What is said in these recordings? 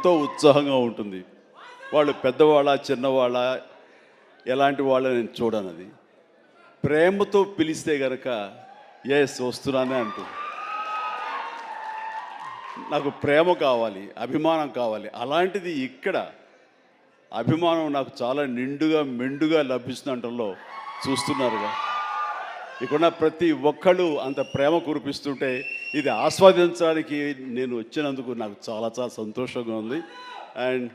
ఎంతో ఉత్సాహంగా ఉంటుంది. వాళ్ళు పెద్దవాళ్ళ చిన్నవాళ్ళ ఎలాంటి వాళ్ళ నేను చూడను. అది ప్రేమతో పిలిస్తే కనుక ఎస్ వస్తున్నానే అంటుంది. నాకు ప్రేమ కావాలి, అభిమానం కావాలి. అలాంటిది ఇక్కడ అభిమానం నాకు చాలా నిండుగా మెండుగా లభిస్తుండటంలో చూస్తున్నారుగా. ఇక్కడ ప్రతి ఒక్కళ్ళు అంత ప్రేమ కురిపిస్తుంటే ఇది ఆస్వాదించడానికి నేను వచ్చినందుకు నాకు చాలా చాలా సంతోషంగా ఉంది. అండ్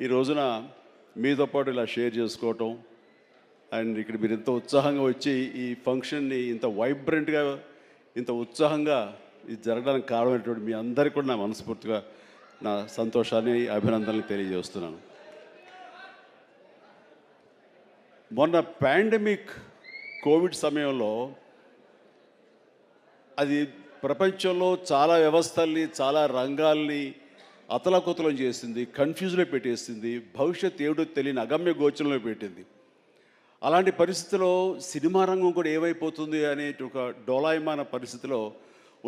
ఈ రోజున మీతో పాటు ఇలా షేర్ చేసుకోవటం అండ్ ఇక్కడ మీరు ఇంత ఉత్సాహంగా వచ్చి ఈ ఫంక్షన్ని ఇంత వైబ్రెంట్గా ఇంత ఉత్సాహంగా ఇది జరగడానికి కారణమైనటువంటి మీ అందరికీ కూడా నా మనస్ఫూర్తిగా నా సంతోషాన్ని అభినందనలు తెలియజేస్తున్నాను. మొన్న పాండమిక్ కోవిడ్ సమయంలో అది ప్రపంచంలో చాలా వ్యవస్థల్ని చాలా రంగాల్ని అతలాకుతలం చేసింది, కన్ఫ్యూజ్లో పెట్టేసింది, భవిష్యత్ ఏమిటో తెలియని అగమ్య గోచరంలో పెట్టింది. అలాంటి పరిస్థితిలో సినిమా రంగం కూడా ఏమైపోతుంది అనే ఒక డోలాయమాన పరిస్థితిలో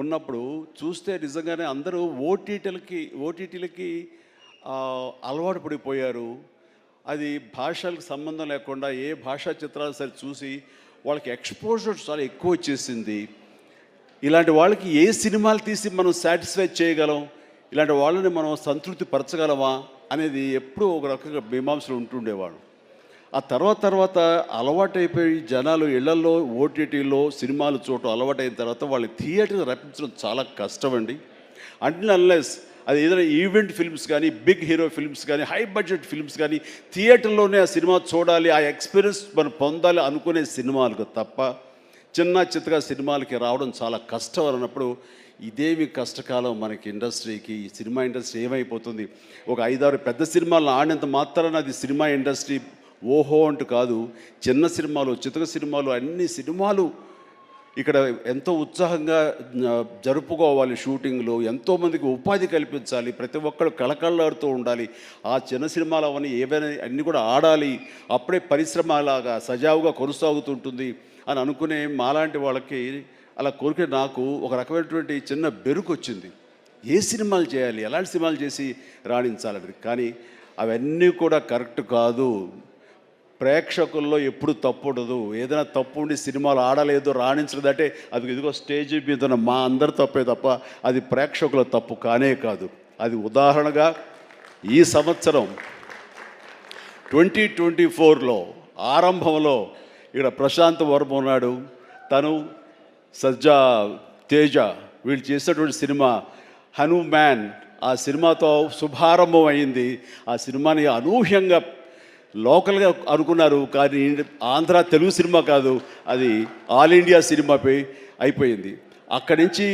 ఉన్నప్పుడు చూస్తే నిజంగానే అందరూ ఓటీటీలకి అలవాటు పడిపోయారు. అది భాషలకు సంబంధం లేకుండా ఏ భాషా చిత్రాలు సరే చూసి వాళ్ళకి ఎక్స్పోజర్ చాలా ఎక్కువ వచ్చేసింది. ఇలాంటి వాళ్ళకి ఏ సినిమాలు తీసి మనం సాటిస్ఫై చేయగలం, ఇలాంటి వాళ్ళని మనం సంతృప్తి పరచగలమా అనేది ఎప్పుడూ ఒక రకంగా మీమాంసలు ఉంటుండేవాడు. ఆ తర్వాత అలవాటైపోయి జనాలు ఇళ్లలో ఓటీటీలో సినిమాలు చూడటం అలవాటైన తర్వాత వాళ్ళని థియేటర్కి రప్పించడం చాలా కష్టం అండి. అన్లెస్ అది ఏదైనా ఈవెంట్ ఫిల్మ్స్ కానీ, బిగ్ హీరో ఫిల్మ్స్ కానీ, హై బడ్జెట్ ఫిల్మ్స్ కానీ థియేటర్లోనే ఆ సినిమా చూడాలి, ఆ ఎక్స్పీరియన్స్ మనం పొందాలి అనుకునే సినిమాలకు తప్ప చిన్న చిత్తగా సినిమాలకి రావడం చాలా కష్టం అన్నప్పుడు ఇదేమి కష్టకాలం మనకి ఇండస్ట్రీకి. ఈ సినిమా ఇండస్ట్రీ ఏమైపోతుంది, ఒక 5-6 పెద్ద సినిమాలను ఆడినంత మాత్రాన అది సినిమా ఇండస్ట్రీ ఓహో అంటూ కాదు. చిన్న సినిమాలు, చితక సినిమాలు, అన్ని సినిమాలు ఇక్కడ ఎంతో ఉత్సాహంగా జరుపుకోవాలి. షూటింగ్లు ఎంతోమందికి ఉపాధి కల్పించాలి, ప్రతి ఒక్కరు కళకళలాడుతూ ఉండాలి. ఆ చిన్న సినిమాలు అవన్నీ ఏవైనా అన్నీ కూడా ఆడాలి, అప్పుడే పరిశ్రమ అలాగా సజావుగా కొనసాగుతుంటుంది అని అనుకునే మాలాంటి వాళ్ళకి అలా కోరిక నాకు ఒక రకమైనటువంటి చిన్న బెరుకు వచ్చింది. ఏ సినిమాలు చేయాలి, ఎలాంటి సినిమాలు చేసి రాణించాలని. కానీ అవన్నీ కూడా కరెక్ట్ కాదు. ప్రేక్షకుల్లో ఎప్పుడు తప్పు ఉండదు. ఏదైనా తప్పు ఉండి సినిమాలు ఆడలేదు, రాణించలేదంటే అది ఇదిగో స్టేజ్ మీద ఉన్న మా అందరి తప్పే తప్ప అది ప్రేక్షకుల తప్పు కానే కాదు. అది ఉదాహరణగా ఈ సంవత్సరం 2024లో ఆరంభంలో ఇక్కడ ప్రశాంత్ వర్మ ఉన్నాడు, తను సజ్జా తేజ వీళ్ళు చేసినటువంటి సినిమా హనుమాన్, ఆ సినిమాతో శుభారంభం అయింది. ఆ సినిమాని అనూహ్యంగా లోకల్గా అనుకున్నారు, కానీ ఆంధ్ర తెలుగు సినిమా కాదు, అది ఆల్ ఇండియా సినిమాపై అయిపోయింది. అక్కడి నుంచి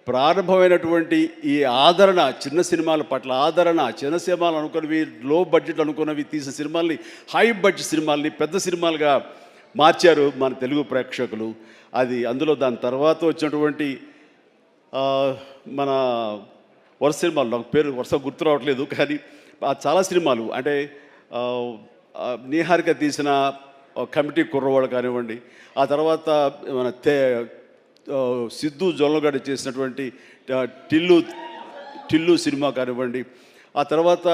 ప్రారంభమైనటువంటి ఈ ఆదరణ, చిన్న సినిమాల పట్ల ఆదరణ, చిన్న సినిమాలు అనుకున్నవి, లో బడ్జెట్ అనుకున్నవి తీసిన సినిమాల్ని హై బడ్జెట్ సినిమాల్ని పెద్ద సినిమాలుగా మార్చారు మన తెలుగు ప్రేక్షకులు. అది అందులో దాని తర్వాత వచ్చినటువంటి మన వరుస సినిమాలు, నాకు పేరు వరుస గుర్తు రావట్లేదు, కానీ చాలా సినిమాలు అంటే నీహారిక తీసిన కమిటీ కుర్రవాళ్ళు కానివ్వండి, ఆ తర్వాత మన సిద్ధు జొల్లగడ్డ చేసినటువంటి టిల్లు సినిమా కానివ్వండి, ఆ తర్వాత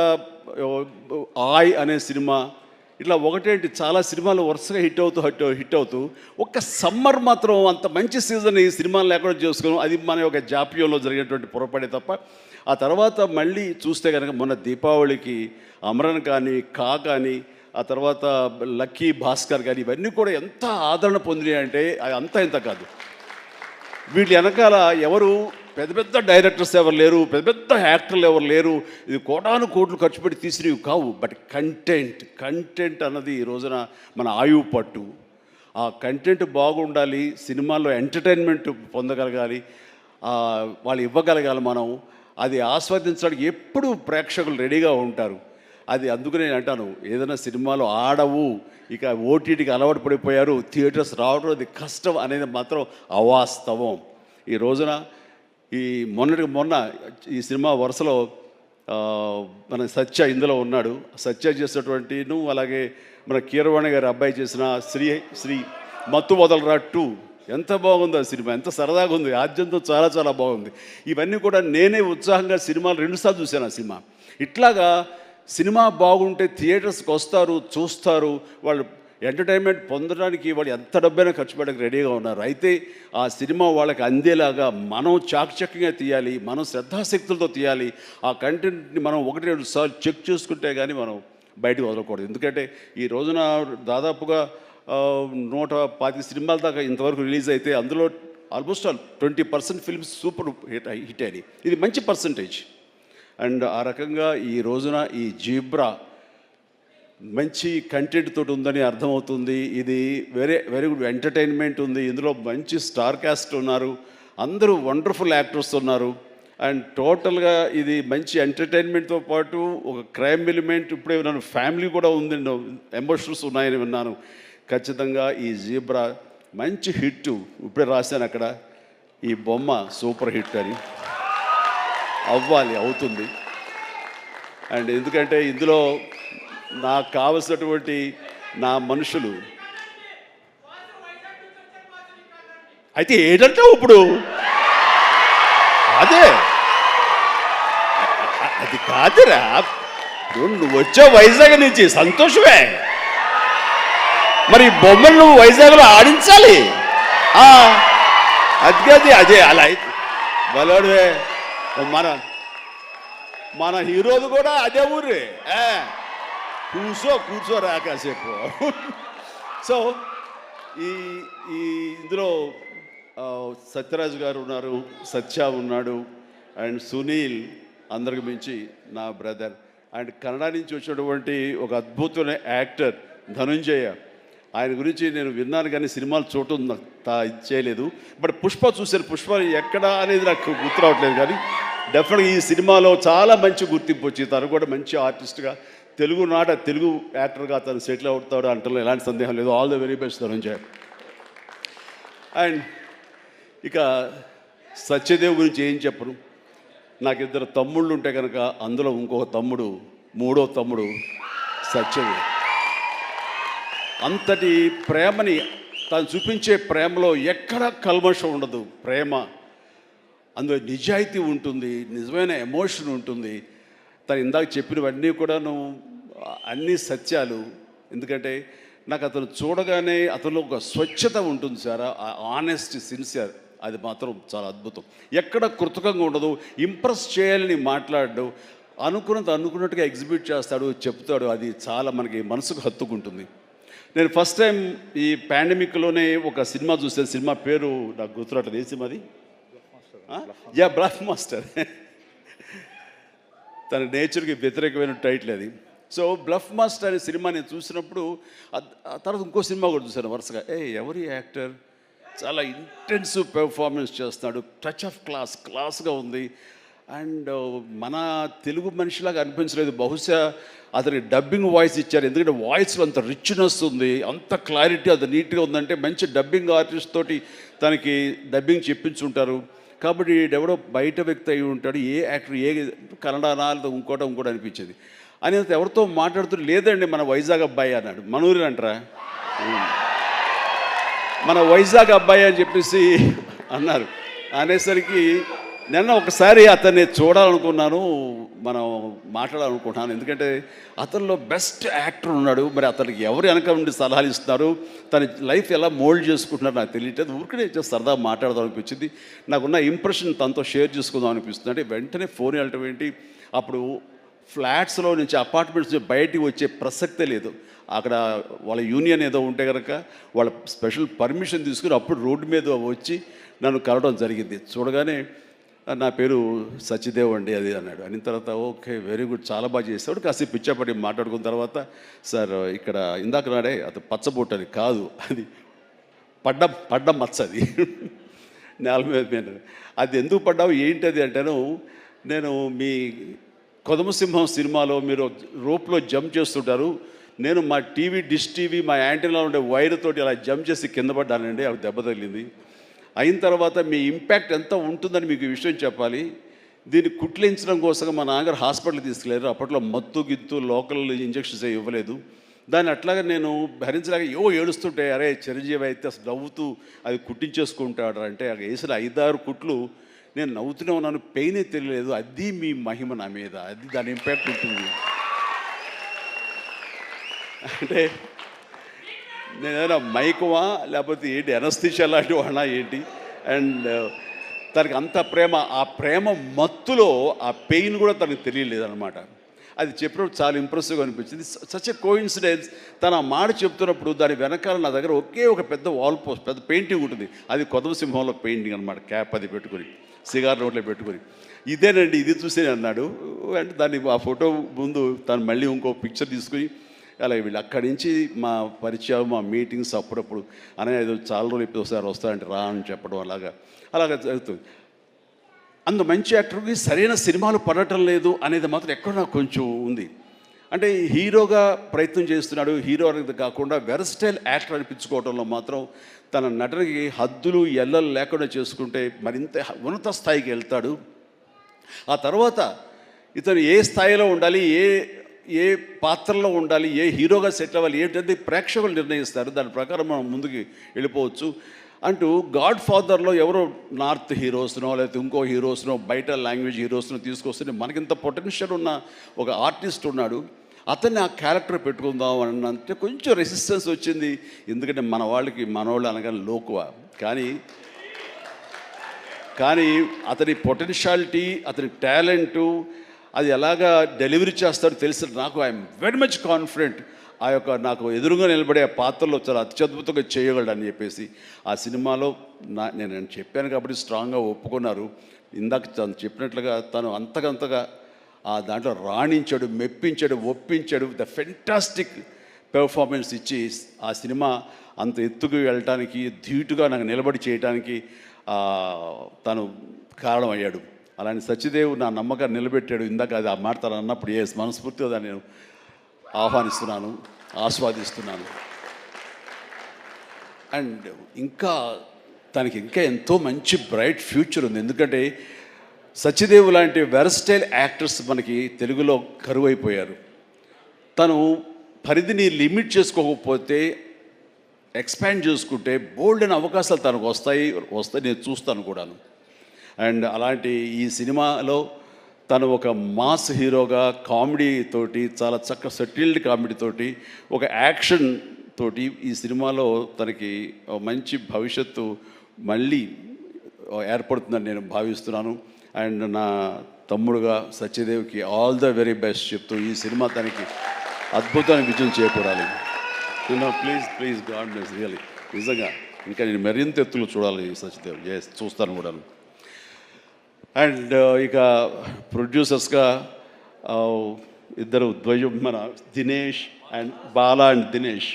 ఆయ్ అనే సినిమా, ఇట్లా ఒకటేంటి చాలా సినిమాలు వరుసగా హిట్ అవుతూ ఒక్క సమ్మర్ మాత్రం అంత మంచి సీజన్ ఈ సినిమాలు లేకుండా చేసుకున్నాం. అది మన యొక్క జాప్యంలో జరిగినటువంటి పొరపాటే తప్ప ఆ తర్వాత మళ్ళీ చూస్తే కనుక మొన్న దీపావళికి అమరన్ కానీ, కానీ, ఆ తర్వాత లక్కీ భాస్కర్ కానీ ఇవన్నీ కూడా ఎంత ఆదరణ పొందినాయి అంటే అది అంతా ఇంత కాదు. వీటి వెనకాల ఎవరు పెద్ద పెద్ద డైరెక్టర్స్ ఎవరు లేరు, పెద్ద పెద్ద యాక్టర్లు ఎవరు లేరు, ఇది కోటాను కోట్లు ఖర్చు పెట్టి తీసినవి కావు. బట్ కంటెంట్ అన్నది ఈ రోజున మన ఆయువు పట్టు. ఆ కంటెంట్ బాగుండాలి, సినిమాల్లో ఎంటర్టైన్మెంట్ పొందగలగాలి, వాళ్ళు ఇవ్వగలగాలి. మనం అది ఆస్వాదించడానికి ఎప్పుడు ప్రేక్షకులు రెడీగా ఉంటారు. అది అందుకు నేను అంటాను, ఏదైనా సినిమాలు ఆడవు, ఇక ఓటీటీకి అలవాటు పడిపోయారు, థియేటర్స్ రావడం అది కష్టం అనేది మాత్రం అవాస్తవం. ఈ రోజున మొన్న ఈ సినిమా వరుసలో మన సత్య ఇందులో ఉన్నాడు. సత్య చేసినటువంటి అలాగే మన కీరవాణి గారి అబ్బాయి చేసిన శ్రీ మత్తు వదలరా 2 ఎంత బాగుంది ఆ సినిమా, ఎంత సరదాగా ఉంది, ఆద్యంతో చాలా చాలా బాగుంది. ఇవన్నీ కూడా నేనే ఉత్సాహంగా సినిమాలు 2 సార్లు చూశాను ఆ సినిమా. ఇట్లాగా సినిమా బాగుంటే థియేటర్స్కి వస్తారు, చూస్తారు, వాళ్ళు ఎంటర్టైన్మెంట్ పొందడానికి వాళ్ళు ఎంత డబ్బైనా ఖర్చు పెట్టడానికి రెడీగా ఉన్నారు. అయితే ఆ సినిమా వాళ్ళకి అందేలాగా మనం చాకచక్యంగా తీయాలి, మనం శ్రద్ధాశక్తులతో తీయాలి. ఆ కంటెంట్ని మనం 1-2 సార్లు చెక్ చేసుకుంటే కానీ మనం బయటకు వదలకూడదు. ఎందుకంటే ఈ రోజున దాదాపుగా 125 సినిమాల దాకా ఇంతవరకు రిలీజ్ అయితే అందులో ఆల్మోస్ట్ 20% ఫిల్మ్స్ సూపర్ హిట్ అయినాయి. ఇది మంచి పర్సంటేజ్. అండ్ ఆ రకంగా ఈ రోజున ఈ జీబ్రా మంచి కంటెంట్ తోటి ఉందని అర్థమవుతుంది. ఇది వెరీ గుడ్ ఎంటర్టైన్మెంట్ ఉంది. ఇందులో మంచి స్టార్ కాస్ట్ ఉన్నారు, అందరూ వండర్ఫుల్ యాక్టర్స్ ఉన్నారు. అండ్ టోటల్గా ఇది మంచి ఎంటర్టైన్మెంట్తో పాటు ఒక క్రైమ్ ఎలిమెంట్, ఇప్పుడే విన్నాను ఫ్యామిలీ కూడా ఉంది, ఎమోషన్స్ ఉన్నాయని విన్నాను. ఖచ్చితంగా ఈ జీబ్రా మంచి హిట్. ఇప్పుడే రాశాను అక్కడ, ఈ బొమ్మ సూపర్ హిట్ అని. అవ్వాలి, అవుతుంది. అండ్ ఎందుకంటే ఇందులో నాకు కావలసినటువంటి నా మనుషులు అయితే ఏంటంటే ఇప్పుడు అదే అది కాదురా, నువ్వు వచ్చావు వైజాగ్ నుంచి, సంతోషమే. మరి బొమ్మలు నువ్వు వైజాగ్లో ఆడించాలి. అది అదే అలా అయితే బలవాడువే. మన హీరోది కూడా అదే ఊరే. కూర్చోరా కాసేపు. సో ఈ ఇందులో సత్యరాజ్ గారు ఉన్నారు, సత్య ఉన్నాడు, అండ్ సునీల్, అందరికి మించి నా బ్రదర్. అండ్ కన్నడ నుంచి వచ్చినటువంటి ఒక అద్భుతమైన యాక్టర్ ధనుంజయ. ఆయన గురించి నేను విన్నాను కానీ సినిమాలు చూడటం ఇది చేయలేదు. బట్ పుష్ప చూశాను. పుష్ప ఎక్కడ అనేది నాకు గుర్తు రావట్లేదు, కానీ డెఫినెట్గా ఈ సినిమాలో చాలా మంచి గుర్తింపు వచ్చి తను కూడా మంచి ఆర్టిస్ట్గా తెలుగు యాక్టర్గా తను సెటిల్ అవుతాడు అంటలో ఎలాంటి సందేహం లేదు. All the very best Dhananjaya. And ఇక సత్యదేవ్ గురించి ఏం చెప్పను. నాకు 2 తమ్ముళ్ళు ఉంటే కనుక అందులో ఇంకొక తమ్ముడు, 3వ తమ్ముడు సత్యదేవ్. అంతటి ప్రేమని తను చూపించే ప్రేమలో ఎక్కడ కల్మషం ఉండదు. ప్రేమ అందులో నిజాయితీ ఉంటుంది, నిజమైన ఎమోషన్ ఉంటుంది. తను ఇందాక చెప్పినవన్నీ కూడాను అన్నీ సత్యాలు. ఎందుకంటే నాకు అతను చూడగానే అతనిలో ఒక స్వచ్ఛత ఉంటుంది సార్, ఆనెస్ట్, సిన్సియర్. అది మాత్రం చాలా అద్భుతం. ఎక్కడ కృతకంగా ఉండదు, ఇంప్రెస్ చేయాలని మాట్లాడు, అనుకున్నట్టుగా ఎగ్జిబిట్ చేస్తాడు, చెప్తాడు. అది చాలా మనకి మనసుకు హత్తుకుంటుంది. నేను ఫస్ట్ టైం ఈ పాండమిక్లోనే ఒక సినిమా చూసాను. సినిమా పేరు నాకు గుర్తురావట్లేదు. ఏ సినిమా అది? Bluff master. తన నేచర్కి వ్యతిరేకమైన టైటిల్ అది. సో బ్లఫ్ మాస్టర్ అనే సినిమా నేను చూసినప్పుడు ఆ తర్వాత ఇంకో సినిమా కూడా చూశాను వరుసగా. ఎవరి యాక్టర్ చాలా ఇంటెన్సివ్ పెర్ఫార్మెన్స్ చేస్తున్నాడు, టచ్ ఆఫ్ క్లాస్గా ఉంది. అండ్ మన తెలుగు మనిషిలాగా అనిపించలేదు. బహుశా అతనికి డబ్బింగ్ వాయిస్ ఇచ్చారు, ఎందుకంటే వాయిస్లో అంత రిచ్నెస్ ఉంది, అంత క్లారిటీ, అంత నీట్గా ఉందంటే మంచి డబ్బింగ్ ఆర్టిస్ట్ తోటి తనకి డబ్బింగ్ చెప్పించుంటారు. కాబట్టి ఎవడో బయట వ్యక్తి అయి ఉంటాడు. ఏ యాక్టర్, ఏ కన్నడనా ఇంకోటి అనిపించేది. అని ఎవరితో మాట్లాడుతూ, లేదండి మన వైజాగ్ అబ్బాయి అన్నాడు. మనూరి అంటారా, మన వైజాగ్ అబ్బాయి అని చెప్పేసి అన్నారు. అనేసరికి నిన్న ఒకసారి అతన్ని చూడాలనుకున్నాను, మనం మాట్లాడాలనుకుంటున్నాను. ఎందుకంటే అతనిలో బెస్ట్ యాక్టర్ ఉన్నాడు. మరి అతనికి ఎవరు వెనక నుండి సలహాలు ఇస్తున్నారు, తన లైఫ్ ఎలా మోల్డ్ చేసుకుంటున్నారు నాకు తెలియట్లేదు. ఊరికనే సరదా మాట్లాడదాం అనిపించింది. నాకున్న ఇంప్రెషన్ తనతో షేర్ చేసుకుందాం అనిపిస్తుంది. అంటే వెంటనే ఫోన్ వెళ్ళటం ఏంటి, అప్పుడు ఫ్లాట్స్లో నుంచి, అపార్ట్మెంట్స్ నుంచి బయటికి వచ్చే ప్రసక్తే లేదు. అక్కడ వాళ్ళ యూనియన్ ఏదో ఉంటే కనుక వాళ్ళ స్పెషల్ పర్మిషన్ తీసుకుని అప్పుడు రోడ్డు మీద వచ్చి నన్ను కలవడం జరిగింది. చూడగానే నా పేరు సత్యదేవ్ అండి అది అన్నాడు. అయిన తర్వాత ఓకే వెరీ గుడ్, చాలా బాగా చేస్తాడు. కాసేపు పిచ్చాపడి మాట్లాడుకున్న తర్వాత, సార్ ఇక్కడ ఇందాక నాడే అది పచ్చబొట్టు అని కాదు, అది పడ్డ మచ్చ, అది నేల మీద. అది ఎందుకు పడ్డావు ఏంటది అంటాను. నేను మీ కొదమసింహం సినిమాలో మీరు రోప్లో జంప్ చేస్తుంటారు, నేను మా డిష్ టీవీ మా యాంటీనాలో ఉండే వైర్ తోటి అలా జంప్ చేసి కింద పడ్డానండి, అవి దెబ్బ తగిలింది. అయిన తర్వాత మీ ఇంపాక్ట్ ఎంత ఉంటుందని మీకు ఈ విషయం చెప్పాలి. దీన్ని కుట్లించడం కోసం మా నాన్నగారు హాస్పిటల్కి తీసుకెళ్ళారు. అప్పట్లో మత్తు గిత్తు లోకల్ ఇంజక్షన్స్ ఇవ్వలేదు. దాన్ని అట్లాగా నేను భరించలేక ఏడుస్తుంటే, అరే చిరంజీవి అయితే అసలు నవ్వుతూ అది కుట్టించేసుకుంటాడు అంటే వేసిన 5-6 కుట్లు నేను నవ్వుతూనే ఉన్నాను, పెయినే తెలియలేదు. అది మీ మహిమ నా మీద, అది దాని ఇంపాక్ట్ ఉంటుంది. అంటే నేను ఏదైనా మైకువా లేకపోతే ఏంటి ఎనస్థిషియా లాంటి వాడినా ఏంటి. అండ్ తనకి అంత ప్రేమ, ఆ ప్రేమ మత్తులో ఆ పెయిన్ కూడా తనకు తెలియలేదన్నమాట. అది చెప్పినప్పుడు చాలా ఇంప్రెసివ్గా అనిపించింది. Such a coincidence. తను ఆ మాట చెప్తున్నప్పుడు దాని వెనకాల నా దగ్గర ఒకే ఒక పెద్ద వాల్ పోస్ట్, పెద్ద పెయింటింగ్ ఉంటుంది. అది కొదవ సింహంలో పెయింటింగ్ అనమాట. క్యాప్ అది పెట్టుకుని, సిగార్ నోట్లో పెట్టుకుని, ఇదేనండి ఇది చూసే అన్నాడు. అంటే దాన్ని ఆ ఫోటో ముందు తను మళ్ళీ ఇంకో పిక్చర్ తీసుకుని అలాగే వీళ్ళు అక్కడి నుంచి మా పరిచయం, మా మీటింగ్స్ అప్పుడప్పుడు అనేది చాలా రోజులు ఇప్పుడు ఒకసారి వస్తారంటే రా అని చెప్పడం అలాగా జరుగుతుంది. అంత మంచి యాక్టర్కి సరైన సినిమాలు పడటం లేదు అనేది మాత్రం ఎక్కడ నాకు కొంచెం ఉంది. అంటే హీరోగా ప్రయత్నం చేస్తున్నాడు, హీరో అనేది కాకుండా వెర్స్టైల్ యాక్టర్ అనిపించుకోవడంలో మాత్రం తన నటనకి హద్దులు ఎల్లలు లేకుండా చేసుకుంటే మరింత ఉన్నత స్థాయికి వెళ్తాడు. ఆ తర్వాత ఇతను ఏ స్థాయిలో ఉండాలి, ఏ పాత్రలో ఉండాలి, ఏ హీరోగా సెటిల్ అవ్వాలి ఏంటంటే ప్రేక్షకులు నిర్ణయిస్తారు. దాని ప్రకారం మనం ముందుకు వెళ్ళిపోవచ్చు అంటూ గాడ్ ఫాదర్లో ఎవరో నార్త్ హీరోస్నో లేకపోతే ఇంకో హీరోస్నో బయట లాంగ్వేజ్ హీరోస్నో తీసుకొస్తే మనకింత పొటెన్షియల్ ఉన్న ఒక ఆర్టిస్ట్ ఉన్నాడు, అతన్ని ఆ క్యారెక్టర్ పెట్టుకుందాం అన్నంటే కొంచెం రెసిస్టెన్స్ వచ్చింది. ఎందుకంటే మనవాళ్ళు అనగానే లోకువ. కానీ అతని పొటెన్షియాలిటీ, అతని టాలెంటు, అది ఎలాగా డెలివరీ చేస్తాడో తెలిసి నాకు ఐఎమ్ వెరీ మచ్ కాన్ఫిడెంట్ ఆ యొక్క నాకు ఎదురుగా నిలబడే ఆ పాత్రలో చాలా అత్యద్భుతంగా చేయగలడని చెప్పేసి ఆ సినిమాలో నేను చెప్పాను కాబట్టి స్ట్రాంగ్గా ఒప్పుకున్నారు. ఇందాక తను చెప్పినట్లుగా తను అంతకంతగా ఆ దాంట్లో రాణించాడు, మెప్పించాడు, ఒప్పించాడు. ద ఫెంటాస్టిక్ పెర్ఫార్మెన్స్ ఇచ్చి ఆ సినిమా అంత ఎత్తుకు వెళ్ళటానికి, ధీటుగా నాకు నిలబడి చేయటానికి తను కారణమయ్యాడు. అలాంటి సత్యదేవ్ నా నమ్మకాన్ని నిలబెట్టాడు. ఇందాక అది ఆ మాట తను అన్నప్పుడు మనస్ఫూర్తిగా దాన్ని నేను ఆహ్వానిస్తున్నాను, ఆస్వాదిస్తున్నాను. అండ్ తనకి ఇంకా ఎంతో మంచి బ్రైట్ ఫ్యూచర్ ఉంది. ఎందుకంటే సత్యదేవ్ లాంటి వెర్స్టైల్ యాక్టర్స్ మనకి తెలుగులో కరువైపోయారు. తను పరిధిని లిమిట్ చేసుకోకపోతే, ఎక్స్పాండ్ చేసుకుంటే బోల్డ్ అయిన అవకాశాలు తనకు వస్తాయి నేను చూస్తాను కూడాను. అండ్ అలాంటి ఈ సినిమాలో తను ఒక మాస్ హీరోగా కామెడీ తోటి, చాలా చక్కగా సెటిల్డ్ కామెడీ తోటి, ఒక యాక్షన్ తోటి ఈ సినిమాలో తనకి మంచి భవిష్యత్తు మళ్ళీ ఏర్పడుతుందని నేను భావిస్తున్నాను. అండ్ నా తమ్ముడుగా సత్యదేవ్కి ఆల్ ద వెరీ బెస్ట్ చెప్తూ ఈ సినిమా తనకి అద్భుతమైన విజయం చేకూరాలి. Please God bless really. నిజంగా ఇంకా నేను మరింత ఎత్తులు చూడాలి సత్యదేవ్. చూస్తాను కూడాను. అండ్ ఇక ప్రొడ్యూసర్స్గా ఇద్దరు ద్వయం, మన Dinesh and Bala and Dinesh.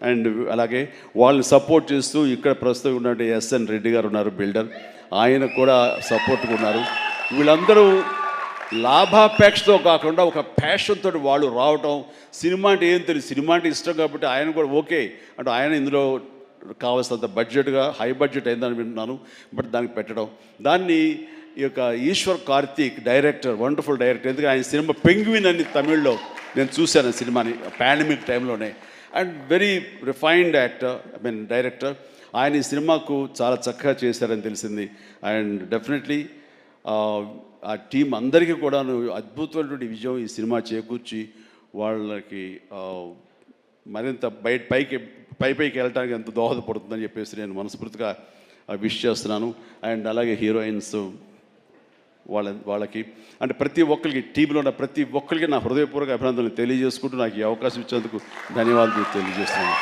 And అలాగే వాళ్ళని సపోర్ట్ చేస్తూ ఇక్కడ ప్రస్తుతం ఉన్నట్టు ఎస్ఎన్ రెడ్డి గారు ఉన్నారు, బిల్డర్. ఆయన కూడా సపోర్ట్గా ఉన్నారు. వీళ్ళందరూ లాభాపేక్షతో కాకుండా ఒక ప్యాషన్తో వాళ్ళు రావటం. సినిమా అంటే ఏం తెలియదు, సినిమా అంటే ఇష్టం కాబట్టి ఆయన కూడా ఓకే అంటే ఆయన ఇందులో కావాల్సినంత బడ్జెట్గా హై బడ్జెట్ అయిందని వింటున్నాను. బట్ దానికి పెట్టడం, దాన్ని ఈ యొక్క Eshwar Karthik director, wonderful director. ఎందుకంటే ఆయన సినిమా పెంగ్విన్ అని తమిళ్లో నేను చూశాను సినిమాని పాండమిక్ టైంలోనే. And very refined director. ఆయన ఈ సినిమాకు చాలా చక్కగా చేశారని తెలిసింది. అండ్ డెఫినెట్లీ ఆ టీం అందరికీ కూడా అద్భుతమైనటువంటి విజయం ఈ సినిమా చేకూర్చి వాళ్ళకి మరింత పైకి వెళ్ళడానికి ఎంత దోహదపడుతుందని చెప్పేసి నేను మనస్ఫూర్తిగా విష్ చేస్తున్నాను. అండ్ అలాగే హీరోయిన్స్ వాళ్ళకి అంటే ప్రతి ఒక్కరికి, టీంలో ఉన్న ప్రతి ఒక్కరికి నా హృదయపూర్వక అభినందనలు తెలియజేసుకుంటూ నాకు ఈ అవకాశం ఇచ్చేందుకు ధన్యవాదాలు తెలియజేస్తున్నాను.